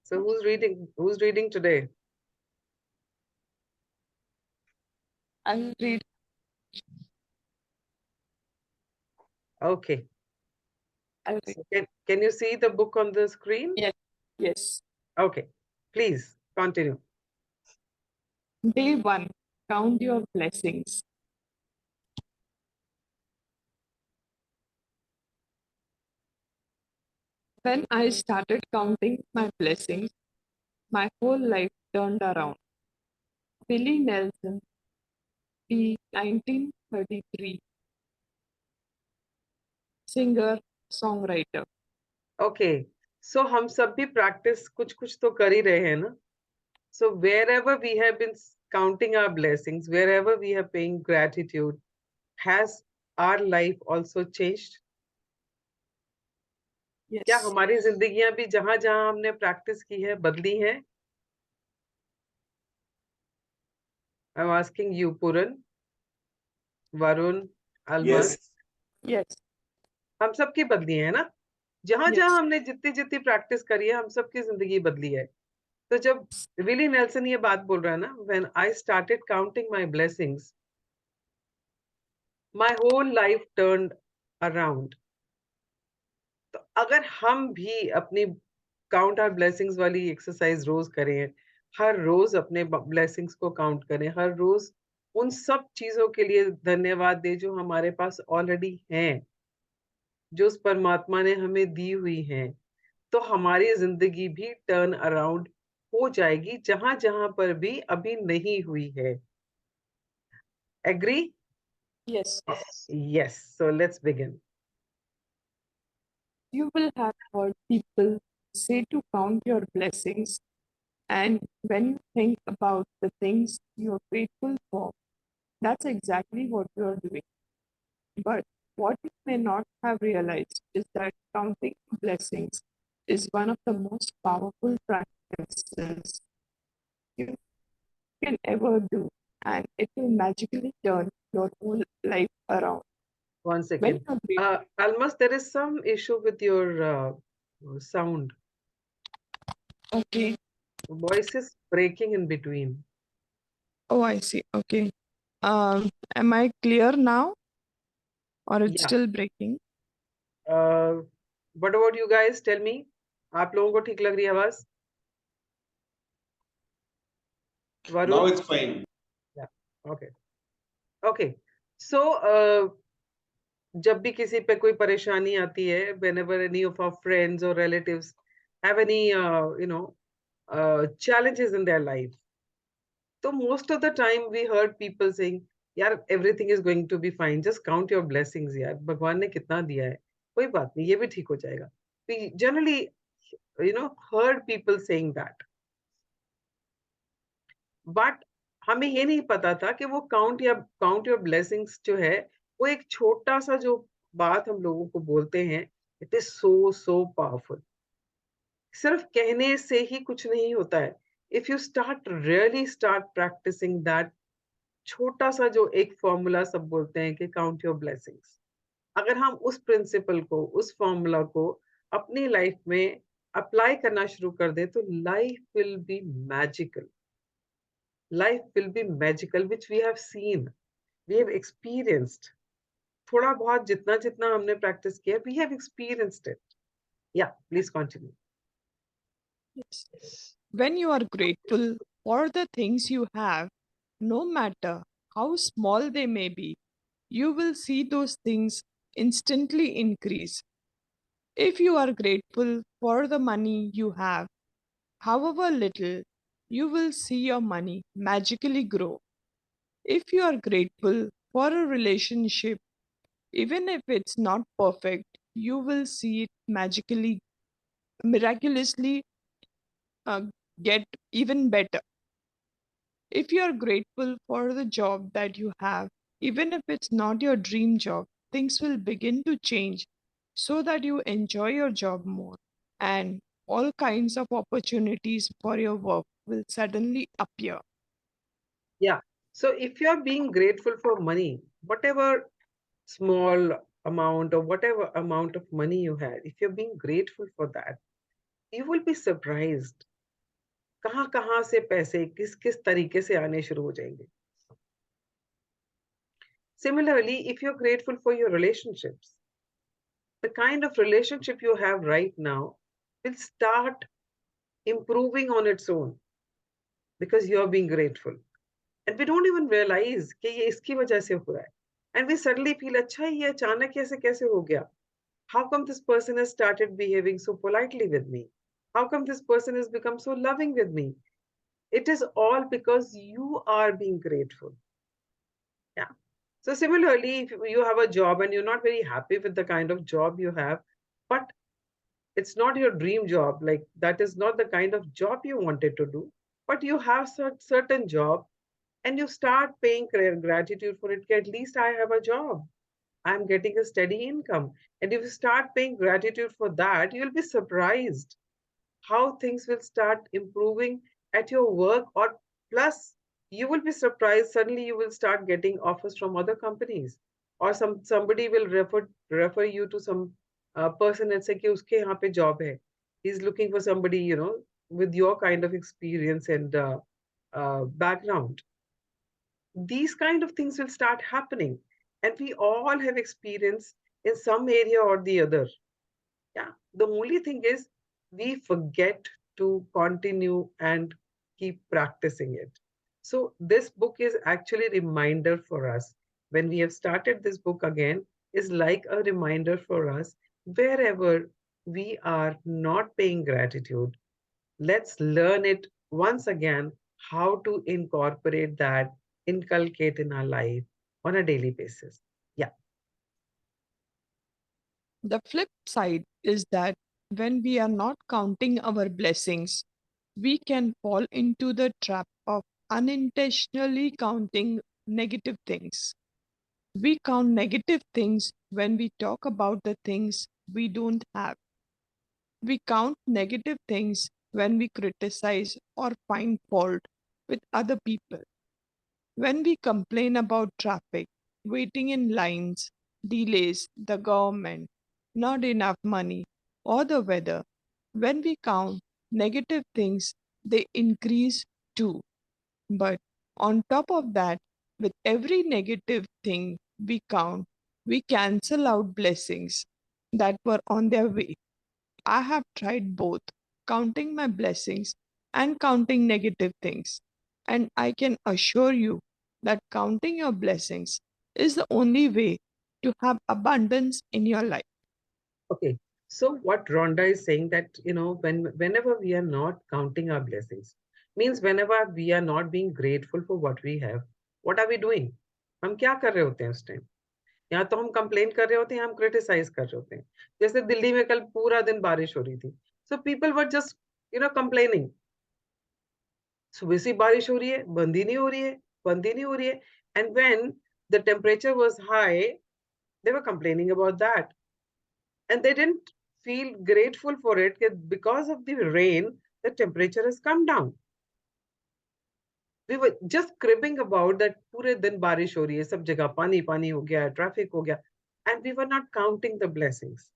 So who's reading? Who's reading today? I'll read. Okay. I'll read. So can you see the book on the screen? Yes. Yes. Okay. Please continue. Day 1. Count your blessings. When I started counting my blessings, my whole life turned around. Billy Nelson, the 1933 singer songwriter. Okay. So हम सब भी practice कुछ तो कर ही रहे हैं ना? So wherever we have been counting our blessings, wherever we are paying gratitude, has our life also changed? क्या Yes. हमारी जिंदगियां भी जहां जहां हमने प्रैक्टिस की है बदली हैं? I'm asking you, Puran, Varun, Almas. Yes. Yes. हम सबकी बदली है ना? जहां जहां Yes. हमने जितनी जितनी प्रैक्टिस करी है, हम सबकी जिंदगी बदली है. तो जब विली नेल्सन ये बात बोल रहा है ना, when I started counting my blessings, my whole life turned around. तो अगर हम भी अपनी काउंट आवर ब्लेसिंग्स वाली एक्सरसाइज रोज करें, हर रोज अपने ब्लेसिंग्स को काउंट करें, हर रोज उन सब चीजों के लिए धन्यवाद दें जो हमारे पास ऑलरेडी हैं, जो उस परमात्मा ने हमें दी हुई हैं, तो हमारी जिंदगी भी टर्न अराउंड हो जाएगी जहां जहां पर भी अभी नहीं हुई है. Agree? Yes. Yes. So let's begin. You will have heard people say to count your blessings, and when you think about the things you're grateful for, that's exactly what you're doing. But what you may not have realized is that counting blessings is one of the most powerful practices you can ever do, and it will magically turn your whole life around. One When second. you're grateful, Almas, there is some issue with your sound. okay. Voice is breaking in between. Oh, I see. Okay. Am I clear now, or it's Yeah. still breaking? What about you guys? Tell me. आप लोगों को ठीक लग रही है आवाज? Now Varun? it's fine. Yeah. Okay. Okay. So, जब भी किसी पे कोई परेशानी आती है, whenever any of our friends or relatives have any, challenges in their life, so most of the time we heard people saying, यार everything is going to be fine, just count your blessings यार, भगवान ने कितना दिया है, कोई बात नहीं, ये भी ठीक हो जाएगा. We generally, heard people saying that. But हमें ये नहीं पता था कि वो count your blessings जो है, वो एक छोटा सा जो बात हम लोगों को बोलते हैं, it is so powerful. सिर्फ कहने से ही कुछ नहीं होता है. If you really start practicing that छोटा सा जो एक फॉर्मूला सब बोलते हैं कि काउंट योर ब्लेसिंग्स, अगर हम उस प्रिंसिपल को, उस फॉर्मूला को अपनी लाइफ में अप्लाई करना शुरू कर दे, तो life will be magical. Life will be magical, which we have seen, we have experienced. थोड़ा बहुत जितना जितना हमने प्रैक्टिस किया, वी हैव एक्सपीरियंस्ड इट. या please continue. Yes. When you are grateful for the things you have, no matter how small they may be, you will see those things instantly increase. If you are grateful for the money you have, however little, you will see your money magically grow. If you are grateful for a relationship, even if it's not perfect, you will see it miraculously uh, get even better. If you are grateful for the job that you have, even if it's not your dream job, things will begin to change so that you enjoy your job more, and all kinds of opportunities for your work will suddenly appear. Yeah. So if you are being grateful for money, whatever small amount or whatever amount of money you had, if you're being grateful for that, you will be surprised. कहाँ से पैसे किस किस तरीके से आने शुरू हो जाएंगे. Similarly, if you're grateful for your relationships, the kind of relationship you have right now will start improving on its own because you're being grateful. And we don't even realize कि ये इसकी वजह से हो रहा है. And we suddenly feel, अच्छा ये अचानक ऐसे कैसे हो गया? How come this person has started behaving so politely with me? How come this person has become so loving with me? It is all because you are being grateful. Yeah. So similarly, if you have a job and you're not very happy with the kind of job you have, but it's not your dream job, like that is not the kind of job you wanted to do, but you have certain job and you start paying gratitude for it. At least I have a job. I'm getting a steady income. And if you start paying gratitude for that, you'll be surprised how things will start improving at your work. Or plus you will be surprised, suddenly you will start getting offers from other companies, or somebody will refer you to some person and say कि उसके यहाँ पे job है. He's looking for somebody, with your kind of experience and background. These kind of things will start happening, and we all have experience in some area or the other. Yeah, the only thing is we forget to continue and keep practicing it. So this book is actually a reminder for us. When we have started this book again, is like a reminder for us, wherever we are not paying gratitude, let's learn it once again, how to incorporate that, inculcate in our life on a daily basis. Yeah. The flip side is that when we are not counting our blessings, we can fall into the trap of unintentionally counting negative things. We count negative things when we talk about the things we don't have. We count negative things when we criticize or find fault with other people. When we complain about traffic, waiting in lines, delays, the government, not enough money, or the weather, when we count negative things, they increase too. But on top of that, with every negative thing we count, we cancel out blessings that were on their way. I have tried both, counting my blessings and counting negative things. And I can assure you that counting your blessings is the only way to have abundance in your life. Okay. So what Rhonda is saying that, whenever we are not counting our blessings, means whenever we are not being grateful for what we have, what are we doing? हम क्या कर रहे होते हैं उस time? या तो हम कंप्लेन कर रहे होते हैं, हम क्रिटिसाइज कर रहे होते हैं. जैसे दिल्ली में कल पूरा दिन बारिश हो रही थी. So people were just, complaining. सुबह से बारिश हो रही है, बंद ही नहीं हो रही है, बंद ही नहीं हो रही है. And when the temperature was high, they were complaining about that. And they didn't feel grateful for it because of the rain, the temperature has come down. We were just cribbing about that पूरे दिन बारिश हो रही है, सब जगह पानी पानी हो गया, traffic हो गया, and we were not counting the blessings.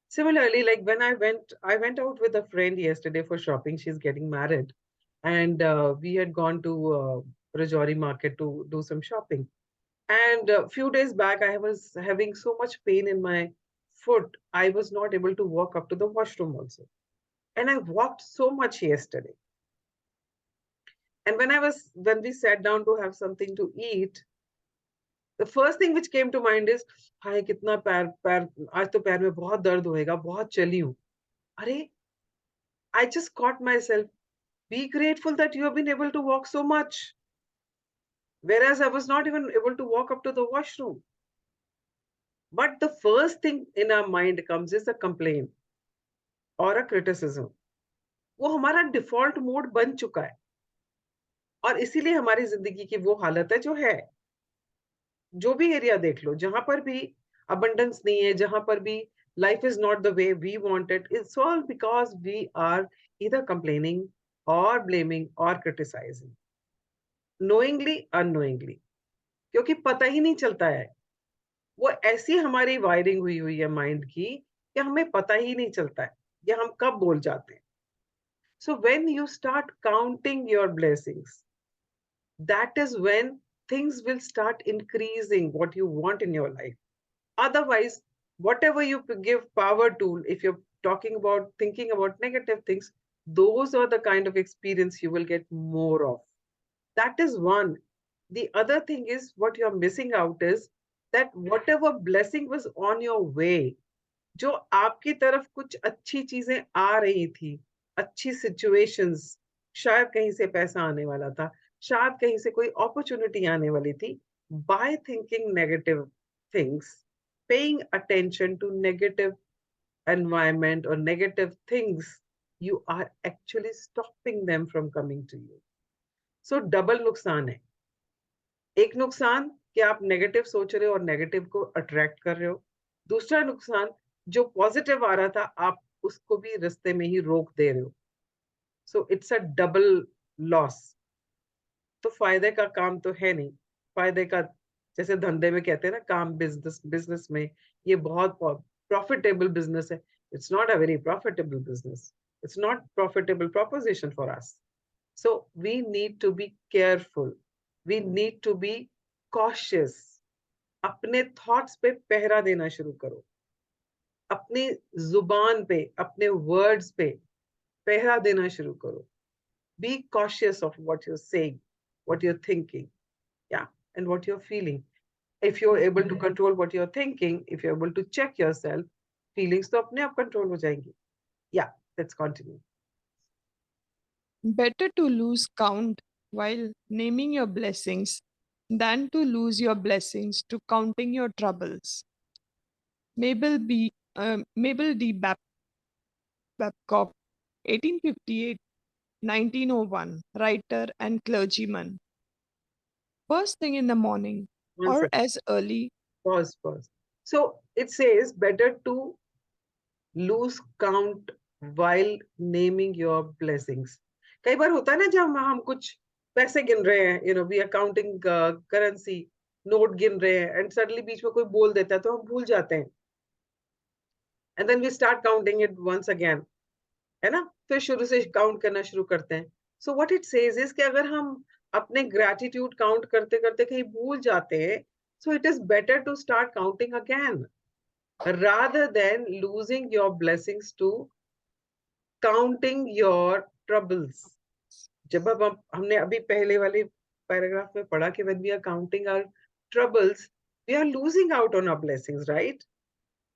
Similarly, like when I went out with a friend yesterday for shopping. She's getting married, and we had gone to Rajouri market to do some shopping. And a few days back, I was having so much pain in my foot. I was not able to walk up to the washroom also. And I walked so much yesterday. And when we sat down to have something to eat, the first thing which came to mind is, हाय कितना पैर पैर आज तो पैर में बहुत दर्द होएगा, बहुत चली हूँ. अरे, I just caught myself. Be grateful that you have been able to walk so much, whereas I was not even able to walk up to the washroom. But the first thing in our mind comes is a complaint or a criticism. वो हमारा default mode बन चुका है, और इसीलिए हमारी जिंदगी की वो हालत है जो है. जो भी एरिया देख लो, जहां पर भी abundance नहीं है, जहां पर भी life is not the way we want it, it's all because we are either complaining or blaming or criticizing, knowingly unknowingly, क्योंकि पता ही नहीं चलता है. वो ऐसी हमारी वायरिंग हुई है माइंड की कि हमें पता ही नहीं चलता है कि हम कब बोल जाते हैं. So when you start counting your blessings, that is when things will start increasing what you want in your life. Otherwise, whatever you give power to, if you're talking about thinking about negative things, those are the kind of experience you will get more of. That is one. The other thing is, what you're missing out is that whatever blessing was on your way, जो आपकी तरफ कुछ अच्छी चीजें आ रही थी, अच्छी situations, शायद कहीं से पैसा आने वाला था, शायद कहीं से कोई अपॉर्चुनिटी आने वाली थी, by thinking negative things, paying attention to negative environment or negative things, you are actually stopping them from coming to you. So double नुकसान है. एक नुकसान कि आप नेगेटिव सोच रहे हो और नेगेटिव को अट्रैक्ट कर रहे हो. दूसरा नुकसान, जो पॉजिटिव आ रहा था आप उसको भी रास्ते में ही रोक दे रहे हो. So it's a double loss. तो फायदे का काम तो है नहीं. फायदे का, जैसे धंधे में कहते हैं ना, काम बिजनेस बिजनेस में ये बहुत प्रॉफिटेबल बिजनेस है. It's not a very profitable business. It's not profitable proposition for us. So we need to be careful. We need to be cautious. अपने थॉट्स पे पहरा देना शुरू करो. अपनी जुबान पे, अपने वर्ड्स पे पहरा देना शुरू करो. Be cautious of what you're saying, what you're thinking, yeah, and what you're feeling. If you're able to control what you're thinking, if you're able to check yourself, feelings तो अपने आप control हो जाएंगी. Yeah, let's continue. Better to lose count while naming your blessings than to lose your blessings to counting your troubles. Mabel D. Babcock, 1858 1901, writer and clergyman. First thing in the morning, One or second. as early. Pause. So it says better to lose count while naming your blessings. कई बार होता है ना, जब हम कुछ पैसे गिन रहे हैं, we are counting currency, note गिन रहे हैं, एंड सडनली बीच में कोई बोल देता है तो हम भूल जाते हैं, and then we start counting it once again, है ना, फिर शुरू से काउंट करना शुरू करते हैं. So what it says is कि अगर हम अपने ग्रेटिट्यूड काउंट करते करते कहीं भूल जाते हैं, so it is better to start counting again rather than losing your blessings to counting your troubles. जब अब हमने अभी पहले वाले पैराग्राफ में पढ़ा कि when we are counting our troubles, we are losing out on our blessings, right?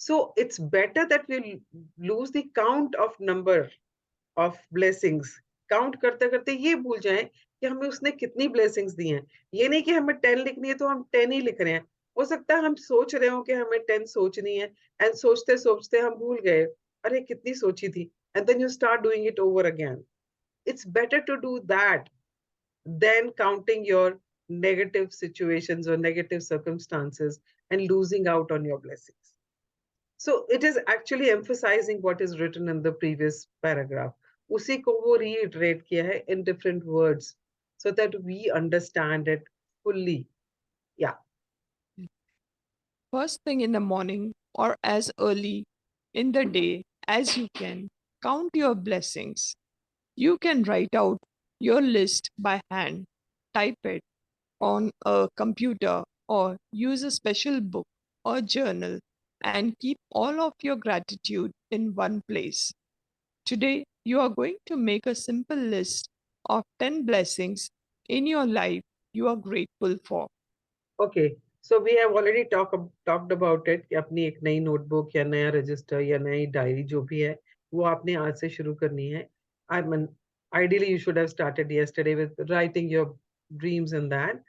So it's better that we lose the count of number of blessings. Count करते करते ये भूल जाएं कि हमें उसने कितनी ब्लेसिंग्स दी हैं. ये नहीं कि हमें 10 लिखनी है तो हम 10 ही लिख रहे हैं. हो सकता है हम सोच रहे हो कि हमें 10 सोचनी है, एंड सोचते सोचते हम भूल गए, अरे कितनी सोची थी, and then you start doing it over again. It's better to do that than counting your negative situations or negative circumstances and losing out on your blessings. So it is actually emphasizing what is written in the previous paragraph. उसी को वो reiterate किया है in different words so that we understand it fully. Yeah. First thing in the morning, or as early in the day as you can, count your blessings. You can write out your list by hand, type it on a computer, or use a special book or journal and keep all of your gratitude in one place. Today, you are going to make a simple list of 10 blessings in your life you are grateful for. Okay. So we have already talked about it कि अपनी एक नई notebook या नया register या नई diary जो भी है वो आपने आज से शुरू करनी है. I mean, ideally you should have started yesterday with writing your dreams in that.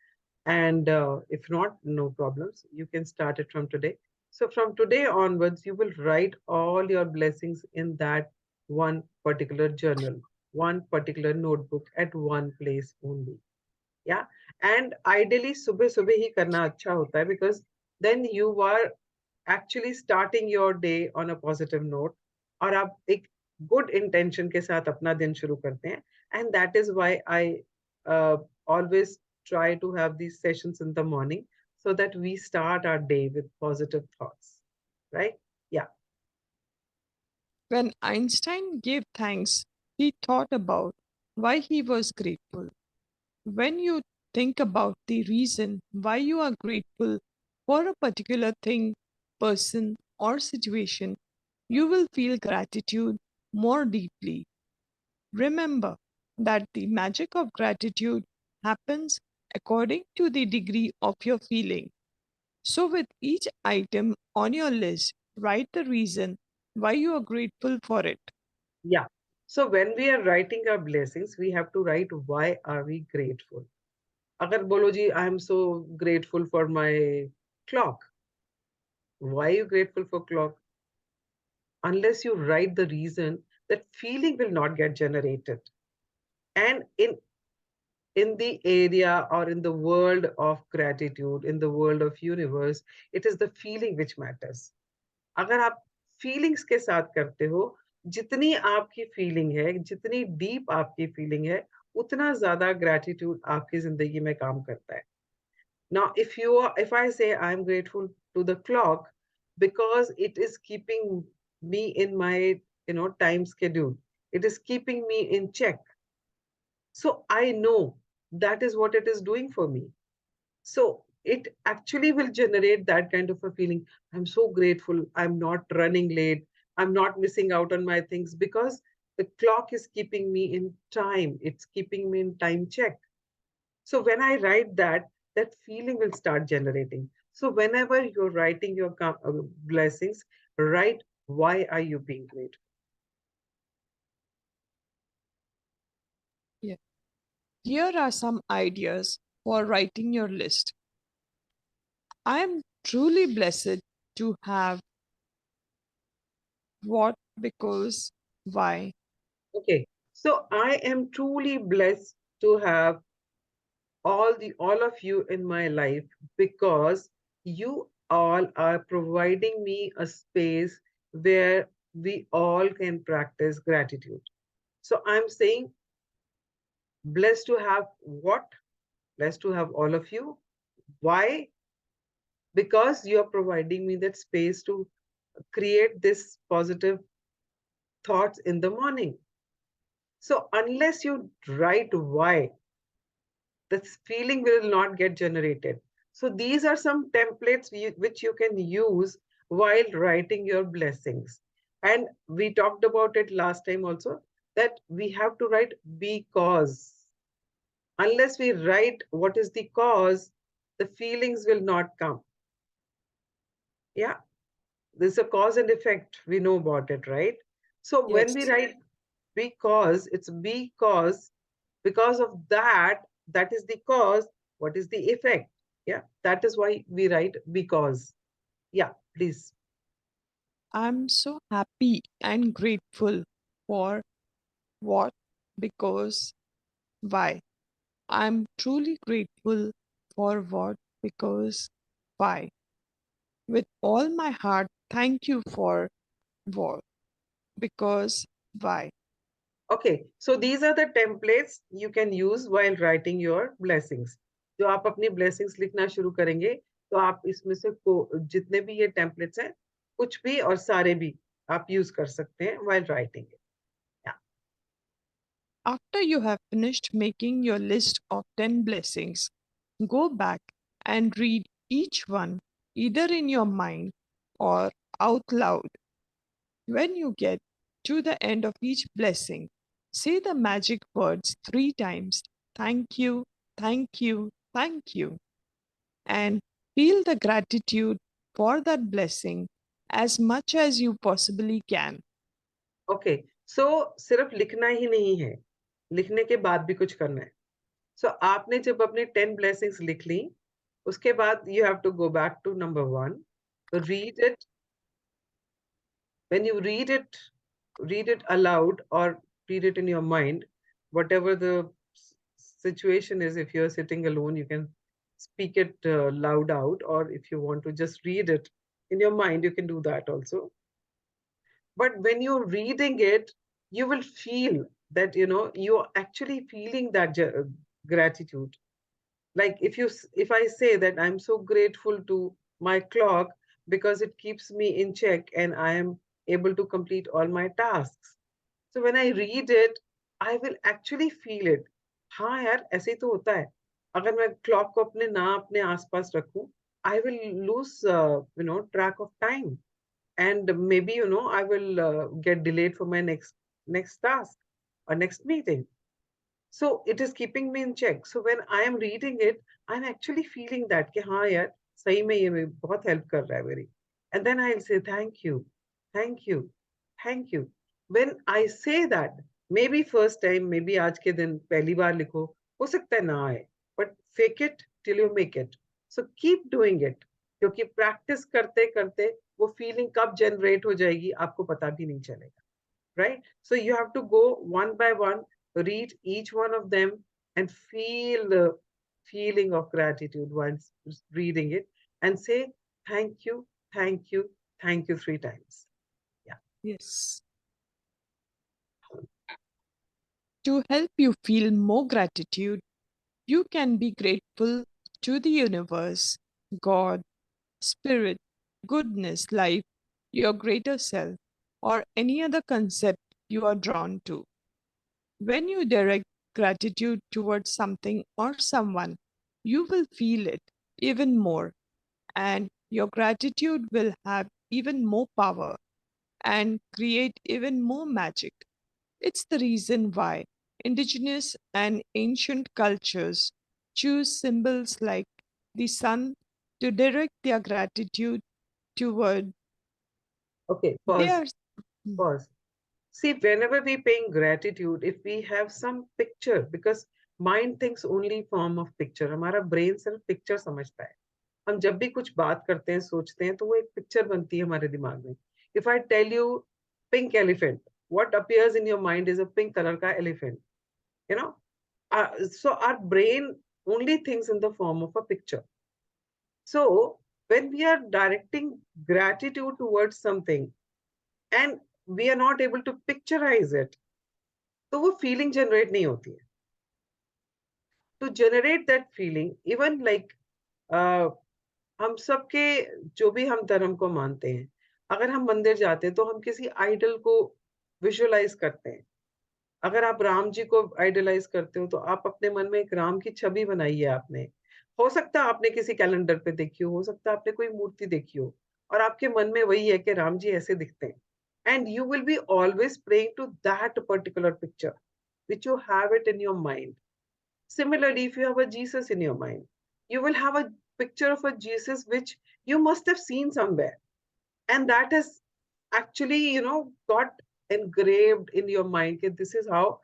And if not, no problems. You can start it from today. So from today onwards, you will write all your blessings in that one particular journal, one particular notebook at one place only. Yeah. And ideally, सुबह सुबह ही करना अच्छा होता है, because then you are actually starting your day on a positive note, और आप एक good intention के साथ अपना दिन शुरू करते हैं. And that is why I always try to have these sessions in the morning so that we start our day with positive thoughts, right? Yeah. When Einstein gave thanks He thought about why he was grateful. When you think about the reason why you are grateful for a particular thing, person, or situation, you will feel gratitude more deeply. Remember that the magic of gratitude happens according to the degree of your feeling. So, with each item on your list, write the reason why you are grateful for it. Yeah. So when we are writing our blessings, we have to write why are we grateful. अगर बोलो जी, I am so grateful for my clock. Why are you grateful for clock? Unless you write the reason, that feeling will not get generated. And in the area or in the world of gratitude, in the world of universe, it is the feeling which matters. अगर आप feelings के साथ करते हो, जितनी आपकी feeling है, जितनी डीप आपकी फीलिंग है, उतना ज्यादा ग्रेटिट्यूड आपकी जिंदगी में काम करता है. Now if I say I'm grateful to the clock because it is keeping me in my time schedule, it is keeping me in check, so I know that is what it is doing for me. So it actually will generate that kind of a feeling. I'm so grateful. I'm not running late. I'm not missing out on my things because the clock is keeping me in time. It's keeping me in time check. So when I write that, that feeling will start generating. So whenever you're writing your blessings, write why are you being grateful. Yeah. Here are some ideas for writing your list. I am truly blessed to have what, because, why. Okay. So I am truly blessed to have all of you in my life because you all are providing me a space where we all can practice gratitude. So I'm saying blessed to have what? Blessed to have all of you. Why? Because you are providing me that space to create this positive thoughts in the morning. So unless you write why, this feeling will not get generated. So these are some templates which you can use while writing your blessings. And we talked about it last time also, that we have to write because. Unless we write what is the cause, the feelings will not come. Yeah, there's a cause and effect. We know about it, right? So when we Yes, write because, it's because of that, that is the cause. What is the effect? Yeah, that is why we write because. Yeah, please. I'm so happy and grateful for what, because, why. I'm truly grateful for what, because, why. With all my heart, thank you for what, because, why. Okay, so these are the templates you can use while writing your blessings. जो आप अपनी blessings लिखना शुरू करेंगे, तो आप इसमें से जितने भी ये templates हैं, कुछ भी और सारे भी आप use कर सकते हैं while writing it. Yeah. After you have finished making your list of 10 blessings, go back and read each one either in your mind or out loud. When you get to the end of each blessing, say the magic words 3 times: thank you, thank you, thank you, and feel the gratitude for that blessing as much as you possibly can. Okay, so सिर्फ लिखना ही नहीं है, लिखने के बाद भी कुछ करना है. So आपने जब अपनी 10 blessings लिख ली, उसके बाद you have to go back to number 1, read it. When you read it aloud or read it in your mind, whatever the situation is. If you're sitting alone, you can speak it loud out, or if you want to just read it in your mind, you can do that also. But when you're reading it, you will feel that you're actually feeling that gratitude. Like if I say that I'm so grateful to my clock because it keeps me in check and I am able to complete all my tasks. So when I read it, I will actually feel it. हाँ यार, ऐसे ही तो होता है. अगर मैं clock को अपने आसपास रखूं, I will lose, track of time, and maybe, I will get delayed for my next task or next meeting. So it is keeping me in check. So when I am reading it, I'm actually feeling that कि हाँ यार, सही में ये मेरी बहुत help कर रहा है मेरी. And then I'll say thank you, thank you, thank you. When I say that, maybe first time, maybe आज के दिन पहली बार लिखो, हो सकता है ना आए, but fake it till you make it. So keep doing it, क्योंकि practice करते करते वो feeling कब generate हो जाएगी आपको पता भी नहीं चलेगा. Right? So you have to go one by one, read each one of them, and feel the feeling of gratitude once reading it, and say thank you, thank you, thank you 3 times. Yeah. Yes. To help you feel more gratitude, you can be grateful to the universe, God, spirit, goodness, life, your greater self, or any other concept you are drawn to. When you direct gratitude towards something or someone, you will feel it even more, and your gratitude will have even more power and create even more magic. It's the reason why indigenous and ancient cultures choose symbols like the sun to direct their gratitude toward Okay, pause, their. pause. See, whenever we paying gratitude, if we have some picture, because mind thinks only form of picture, हमारा brain सिर्फ picture समझता है. हम जब भी कुछ बात करते हैं, सोचते हैं, तो वो एक पिक्चर बनती है हमारे दिमाग में. If I tell you pink elephant, what appears in your mind is a pink color का elephant. You know, so our brain only thinks in the form of a picture. So when we are directing gratitude towards something and we are not able to picturize it, तो वो feeling generate नहीं होती है. To generate that feeling, even like हम सबके, जो भी हम धर्म को मानते हैं, अगर हम मंदिर जाते हैं तो हम किसी आइडल को विजुअलाइज करते हैं. अगर आप राम जी को आइडलाइज करते हो तो आप अपने मन में एक राम की छवि बनाई है आपने. हो सकता है आपने किसी कैलेंडर पे देखी हो सकता है आपने कोई मूर्ति देखी हो, और आपके मन में वही है कि राम जी ऐसे दिखते हैं. And you will be always praying to that particular picture which you have it in your mind. Similarly, if you have a Jesus in your mind, you will have a picture of a Jesus which you must have seen somewhere. And that has actually, got engraved in your mind that this is how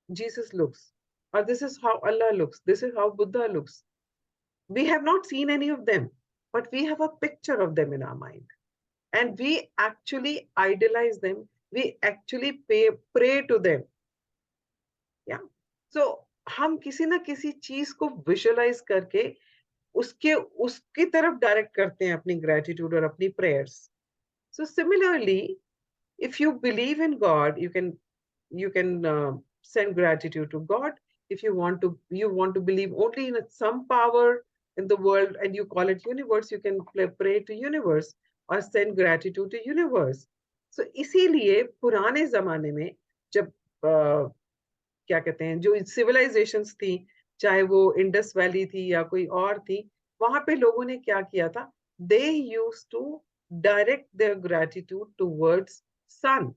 Jesus looks, or this is how Allah looks, this is how Buddha looks. We have not seen any of them, but we have a picture of them in our mind. And we actually idolize them, we actually pray to them. Yeah. So हम किसी ना किसी चीज को visualise करके उसके उसकी तरफ डायरेक्ट करते हैं अपनी ग्रेटिट्यूड और अपनी prayers. So similarly, if you believe in God, you can send gratitude to God. If you want to believe only in some power in the world and you call it universe, you can pray to universe or send gratitude to universe. So इसीलिए पुराने जमाने में जब क्या कहते हैं, जो civilisations थी, चाहे वो इंडस वैली थी या कोई और थी, वहां पे लोगों ने क्या किया था, they use to direct their gratitude towards sun.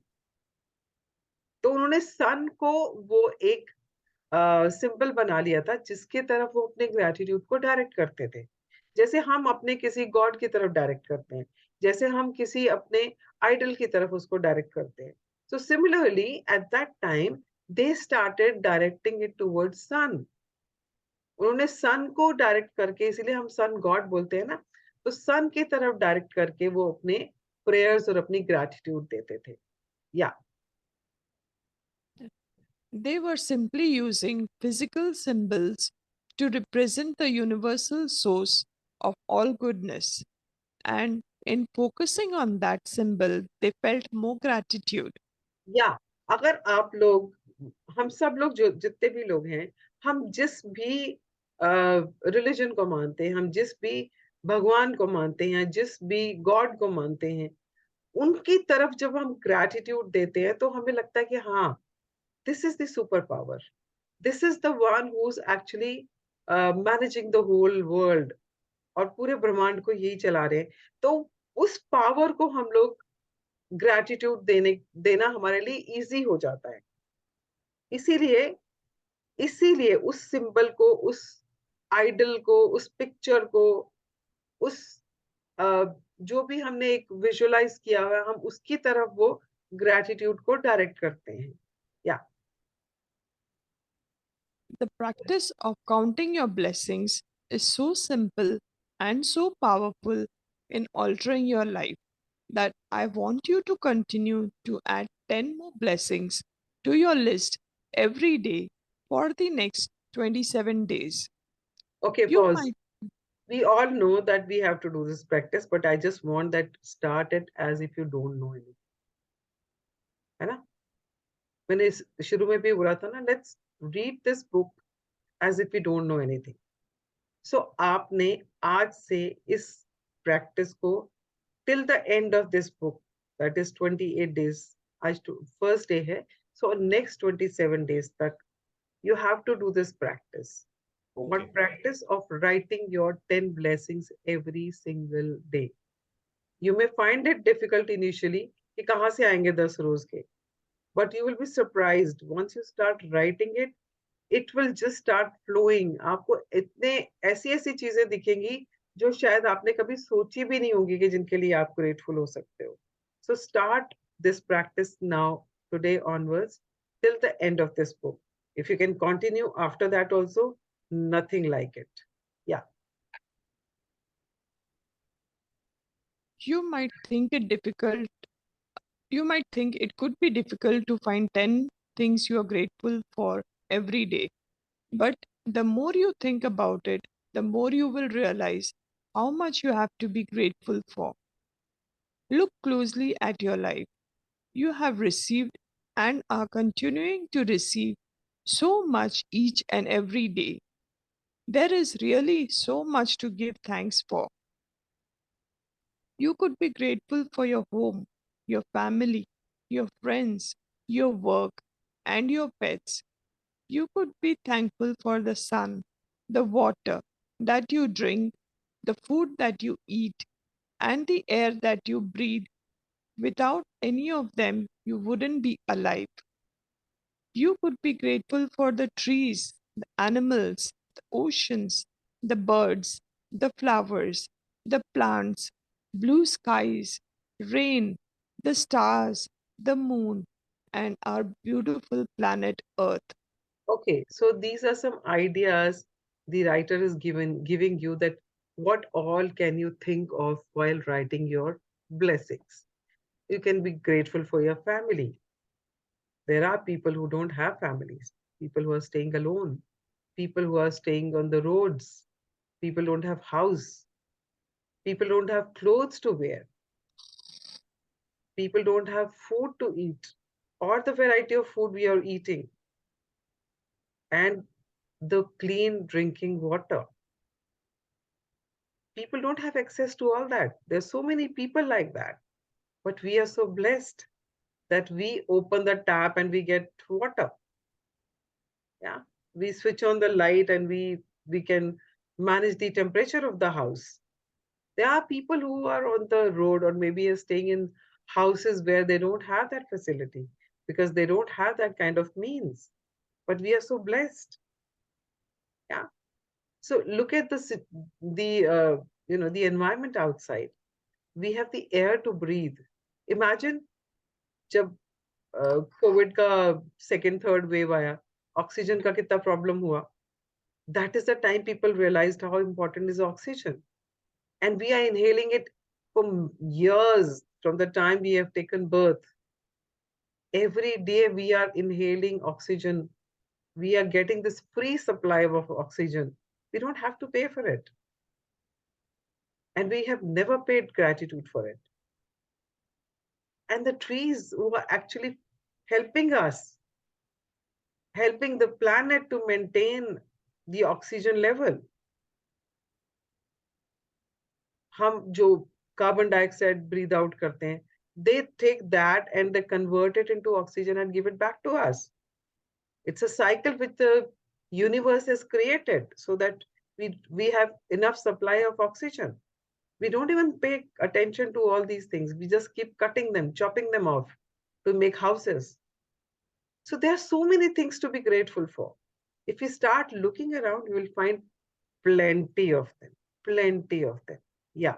तो उन्होंने सन को वो एक सिंबल बना लिया था जिसके तरफ वो अपने ग्रेटिट्यूड को डायरेक्ट करते थे. जैसे हम अपने किसी गॉड की तरफ डायरेक्ट करते हैं, जैसे हम किसी अपने आइडल की तरफ उसको डायरेक्ट करते हैं. So similarly, at that time, they started directing it towards sun. उन्होंने सन को डायरेक्ट करके, इसीलिए हम सन गॉड बोलते हैं ना, तो सन की तरफ डायरेक्ट करके वो अपने प्रेयर्स और अपनी ग्रैटिट्यूड देते थे. या They were simply using physical symbols to represent the universal source of all goodness. And in focusing on that symbol, they felt more gratitude. या अगर आप लोग, हम सब लोग, जो जितने भी लोग हैं, हम जिस भी रिलीजन को मानते हैं, हम जिस भी भगवान को मानते हैं, जिस भी गॉड को मानते हैं, उनकी तरफ जब हम ग्रैटिट्यूड देते हैं तो हमें लगता है कि हाँ, This is the superpower. This is the one who's actually managing the whole world, और पूरे ब्रह्मांड को यही चला रहे हैं. तो उस पावर को हम लोग ग्रैटिट्यूड देना हमारे लिए इजी हो जाता है. इसीलिए इसीलिए उस सिंबल को, उस आइडल को, उस पिक्चर को, उस जो भी हमने एक विजुअलाइज किया हुआ है, हम उसकी तरफ वो ग्रैटिट्यूड को डायरेक्ट करते हैं. या The practice of counting your blessings is so simple and so powerful in altering your life that I want you to continue to add 10 more blessings to your list every day for the next 27 days. Okay, You pause. might We all know that we have to do this practice, but I just want that start it as if you don't know anything. है ना? मैंने शुरू में भी बोला था ना, let's read this book as if we don't know anything. So आपने आज से इस practice को till the end of this book, that is 28 days, आज first day है, so next 27 days तक you have to do this practice. What practice of writing your 10 blessings every single day. You may find it difficult initially कि कहाँ से आएंगे 10 रोज के, but you will be surprised once you start writing it. It will just start flowing. आपको इतने ऐसी ऐसी चीजें दिखेंगी जो शायद आपने कभी सोची भी नहीं होंगी कि जिनके लिए आप ग्रेटफुल हो सकते हो. So start this practice now, today onwards, till the end of this book. If you can continue after that also, nothing like it. Yeah. you might think it difficult you might think it could be difficult to find 10 things you are grateful for every day. But the more you think about it, the more you will realize how much you have to be grateful for. Look closely at your life. You have received and are continuing to receive so much each and every day. There is really so much to give thanks for. You could be grateful for your home, your family, your friends, your work, and your pets. You could be thankful for the sun, the water that you drink, the food that you eat, and the air that you breathe. Without any of them, you wouldn't be alive. You could be grateful for the trees, the animals, the oceans, the birds, the flowers, the plants, blue skies, rain, the stars, the moon, and our beautiful planet Earth. Okay, so these are some ideas the writer is giving you, that what all can you think of while writing your blessings. You can be grateful for your family. There are people who don't have families, people who are staying alone, people who are staying on the roads, people don't have house, people don't have clothes to wear, people don't have food to eat, or the variety of food we are eating, and the clean drinking water. People don't have access to all that. There's so many people like that, but we are so blessed that we open the tap and we get water. Yeah, we switch on the light and we can manage the temperature of the house. There are people who are on the road or maybe are staying in houses where they don't have that facility because they don't have that kind of means, but we are so blessed. Yeah. So look at the environment outside. We have the air to breathe. Imagine जब Covid का second third wave आया, oxygen का कितना problem हुआ. That is the time people realized how important is oxygen, and we are inhaling it for years from the time we have taken birth. Every day we are inhaling oxygen. We are getting this free supply of oxygen. We don't have to pay for it, and we have never paid gratitude for it. And the trees who are actually helping us, helping the planet to maintain the oxygen level. हम जो carbon dioxide breathe out करते हैं, they take that and they convert it into oxygen and give it back to us. It's a cycle which the universe has created so that we have enough supply of oxygen. We don't even pay attention to all these things. We just keep cutting them, chopping them off to make houses. So there are so many things to be grateful for. If we start looking around, we will find plenty of them. Plenty of them. Yeah.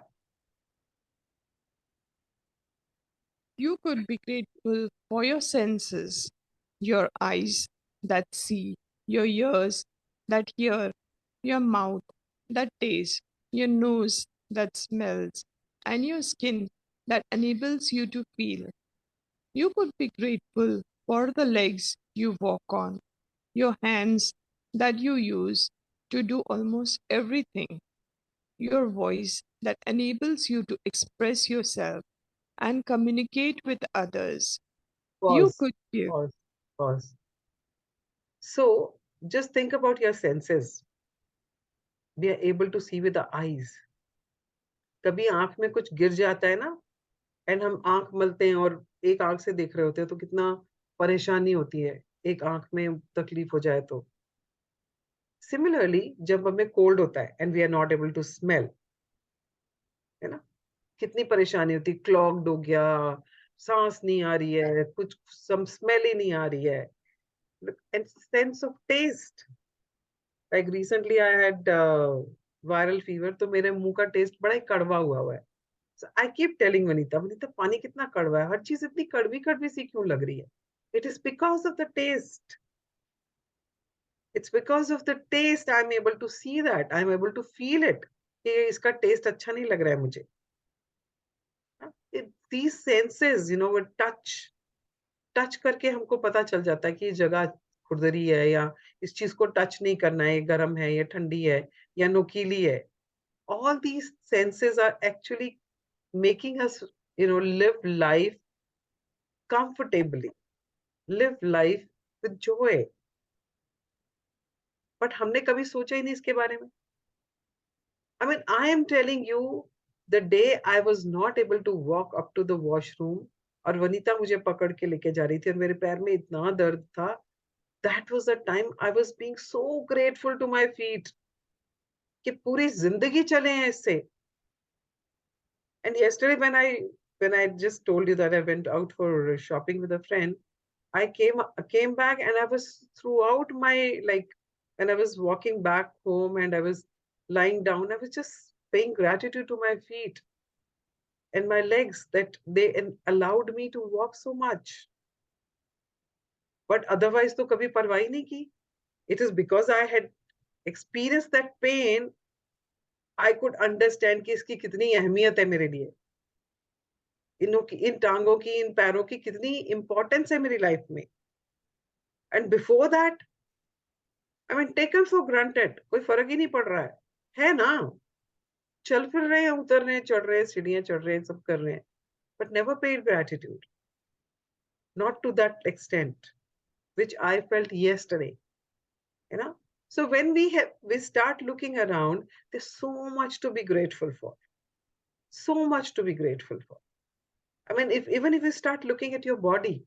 You could be grateful for your senses, your eyes that see, your ears that hear, your mouth that tastes, your nose that smells, and your skin that enables you to feel. You could be grateful for the legs you walk on, your hands that you use to do almost everything, your voice that enables you to express yourself and communicate with others. You Pause. could give. Pause. Pause. So just think about your senses. We are able to see with the eyes. कभी आंख में कुछ गिर जाता है ना, and हम आंख मलते हैं और एक आंख से देख रहे होते हैं तो कितना परेशानी होती है एक आंख में तकलीफ हो जाए तो। सिमिलरली जब हमें कोल्ड होता है and we are not able to smell, है ना, कितनी परेशानी होती, क्लॉग्ड हो गया, सांस नहीं आ रही है, कुछ सम स्मेल ही नहीं आ रही है। And sense of taste, like recently I had viral fever, तो मेरे मुंह का टेस्ट बड़ा ही कड़वा हुआ है। So I keep telling Vanita, Vanita, पानी कितना कड़वा है, हर चीज इतनी कड़वी कड़वी सी क्यों लग रही है? It is because of the taste. It's because of the taste I'm able to see that. I'm able to feel it. कि इसका टेस्ट अच्छा नहीं लग रहा है मुझे। These senses, you know, with touch करके हमको पता चल जाता है कि ये जगह खुरदरी है, या इस चीज को टच नहीं करना है, ये गर्म है, ये ठंडी है, या नोकीली है। All these senses are actually making us, you know, live life comfortably, live life with joy. But हमने कभी सोचा ही नहीं इसके बारे में। I mean, I am telling you, the day I was not able to walk up to the washroom और वनीता मुझे पकड़ के लेके जा रही थी और मेरे पैर में इतना दर्द था, that was the time I was being so grateful to my feet कि पूरी जिंदगी चले हैं इससे। And yesterday when I just told you that I went out for shopping with a friend, I came back and I was throughout my, like, when I was walking back home and I was lying down, I was just paying gratitude to my feet and my legs that they allowed me to walk so much. But otherwise तो कभी परवाह ही नहीं की. It is because I had experienced that pain, I could understand कि इसकी कितनी अहमियत है मेरे लिए. इन टांगों की, इन पैरों की कितनी इंपॉर्टेंस है मेरी लाइफ में. And before that, I mean, taken for granted, कोई फर्क ही नहीं पड़ रहा है ना? चल फिर रहे हैं, उतर रहे हैं, चढ़ रहे हैं, सीढ़ियां चढ़ रहे हैं, सब कर रहे हैं, but never paid gratitude, not to that extent which I felt yesterday, you know. So when we start looking around, there's so much to be grateful for, so much to be grateful for. I mean, if even if you start looking at your body,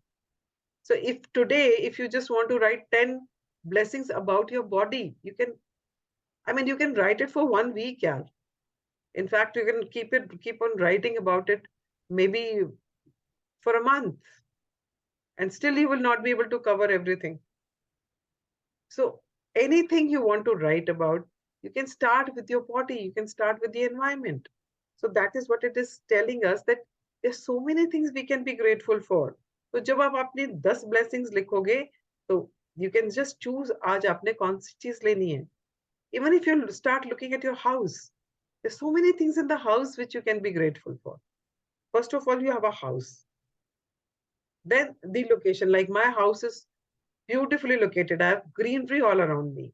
so if today, if you just want to write 10 blessings about your body, you can, I mean, you can write it for 1 week, yeah. In fact, you can keep on writing about it maybe for a month, and still you will not be able to cover everything. So anything you want to write about, you can start with your body, you can start with the environment. So that is what it is telling us, that there's so many things we can be grateful for. So जब आप अपनी 10 blessings लिखोगे, तो you can just choose आज आपने कौन सी चीज लेनी है. Even if you start looking at your house, there's so many things in the house which you can be grateful for. First of all, you have a house. Then the location, like my house is beautifully located. I have greenery all around me.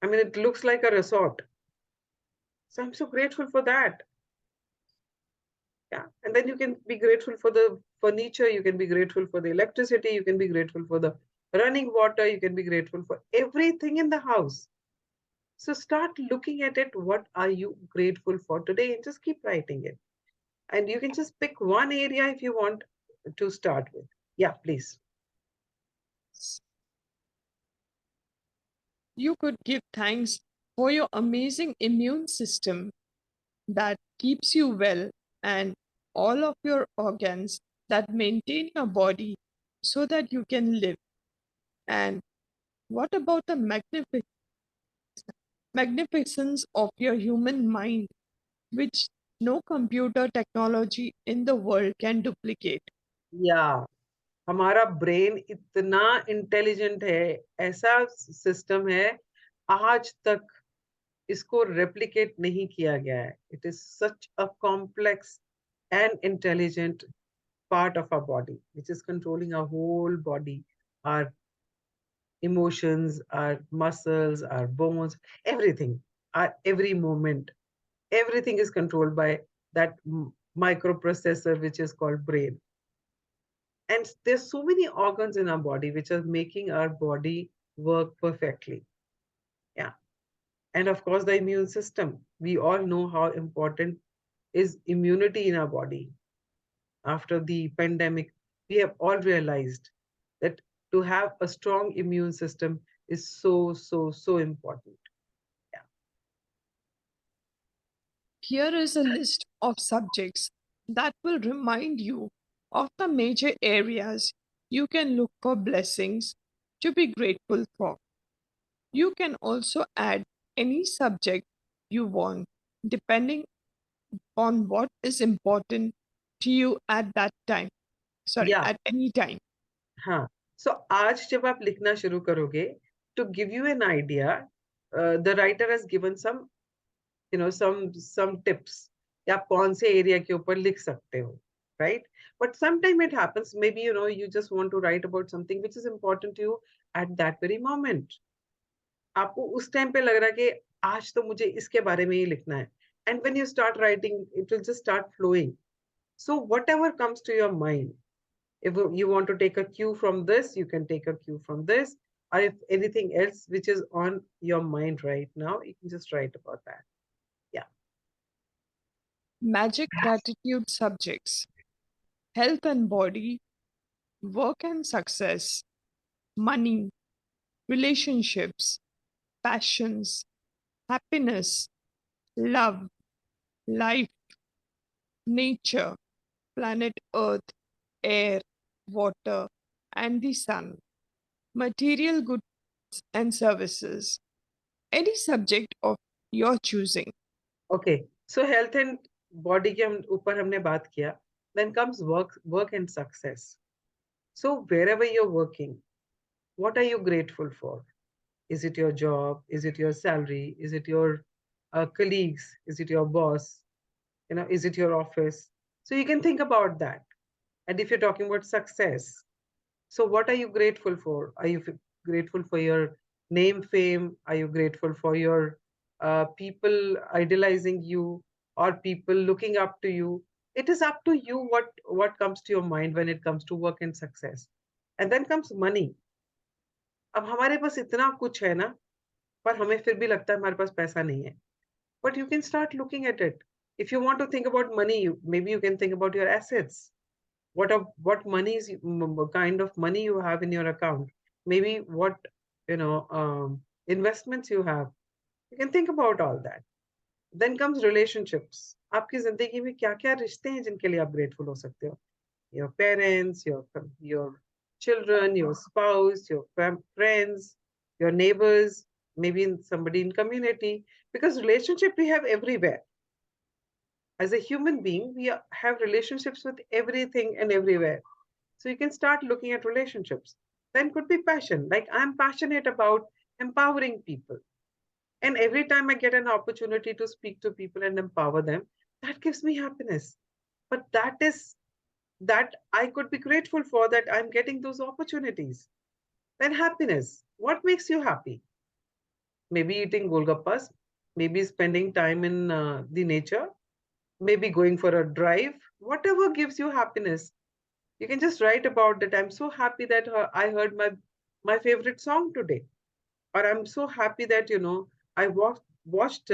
I mean, it looks like a resort. So I'm so grateful for that. Yeah. And then you can be grateful for the furniture, you can be grateful for the electricity, you can be grateful for the running water, you can be grateful for everything in the house. So start looking at it. What are you grateful for today? And just keep writing it. And you can just pick one area if you want to start with. Yeah, please. You could give thanks for your amazing immune system that keeps you well and all of your organs that maintain your body so that you can live. And what about the magnificence of your human mind, which no computer technology in the world can duplicate? या हमारा brain इतना intelligent है, ऐसा system है, आज तक इसको replicate नहीं किया गया है. It is such a complex and intelligent part of our body, which is controlling our whole body, our emotions, our muscles, our bones, everything, our every movement. Everything is controlled by that microprocessor, which is called brain. And there's so many organs in our body which are making our body work perfectly. Yeah. And of course, the immune system. We all know how important is immunity in our body. After the pandemic, we have all realized that to have a strong immune system is so, so, so important. Yeah. Here is a list of subjects that will remind you of the major areas you can look for blessings to be grateful for. You can also add any subject you want, depending on what is important to you at that time. Sorry, Yeah. at any time. हाँ. So आज जब आप लिखना शुरू करोगे, to give you an idea, the writer has given some, some tips. कि आप कौन से area के ऊपर लिख सकते हो, right? But sometimes it happens, maybe, you just want to write about something which is important to you at that very moment. आपको उस टाइम पे लग रहा है कि आज तो मुझे इसके बारे में ही लिखना है. And when you start writing, it will just start flowing. So whatever comes to your mind, if you want to take a cue from this, you can take a cue from this. Or if anything else which is on your mind right now, you can just write about that. Yeah. Magic gratitude subjects: health and body, work and success, money, relationships, passions, happiness, love, life, nature, planet Earth, air, water, and the sun, material goods and services, any subject of your choosing. Okay. So health and body के हम ऊपर हमने बात किया. Then comes work and success. So wherever you're working, what are you grateful for? Is it your job? Is it your salary? Is it your colleagues? Is it your boss? Is it your office? So you can think about that. And if you're talking about success, so what are you grateful for? Are you grateful for your name, fame? Are you grateful for your people idolizing you or people looking up to you? It is up to you what comes to your mind when it comes to work and success. And then comes money. अब हमारे पास इतना कुछ है ना, पर हमें फिर भी लगता है हमारे पास पैसा नहीं है. But you can start looking at it. If you want to think about money, maybe you can think about your assets. What money is kind of money you have in your account. Maybe what investments you have. You can think about all that. Then comes relationships. आपकी जिंदगी में क्या क्या रिश्ते हैं जिनके लिए आप grateful हो सकते हो? Your parents, your children, your spouse, your friends, your neighbors, maybe somebody in community. Because relationship we have everywhere. As a human being, we have relationships with everything and everywhere. So you can start looking at relationships. Then could be passion. Like I'm passionate about empowering people. And every time I get an opportunity to speak to people and empower them, that gives me happiness. But that I could be grateful for that I'm getting those opportunities. Then happiness. What makes you happy? Maybe eating golgappas, maybe spending time in the nature, maybe going for a drive, whatever gives you happiness. You can just write about that. I'm so happy that I heard my favorite song today. Or I'm so happy that, I watched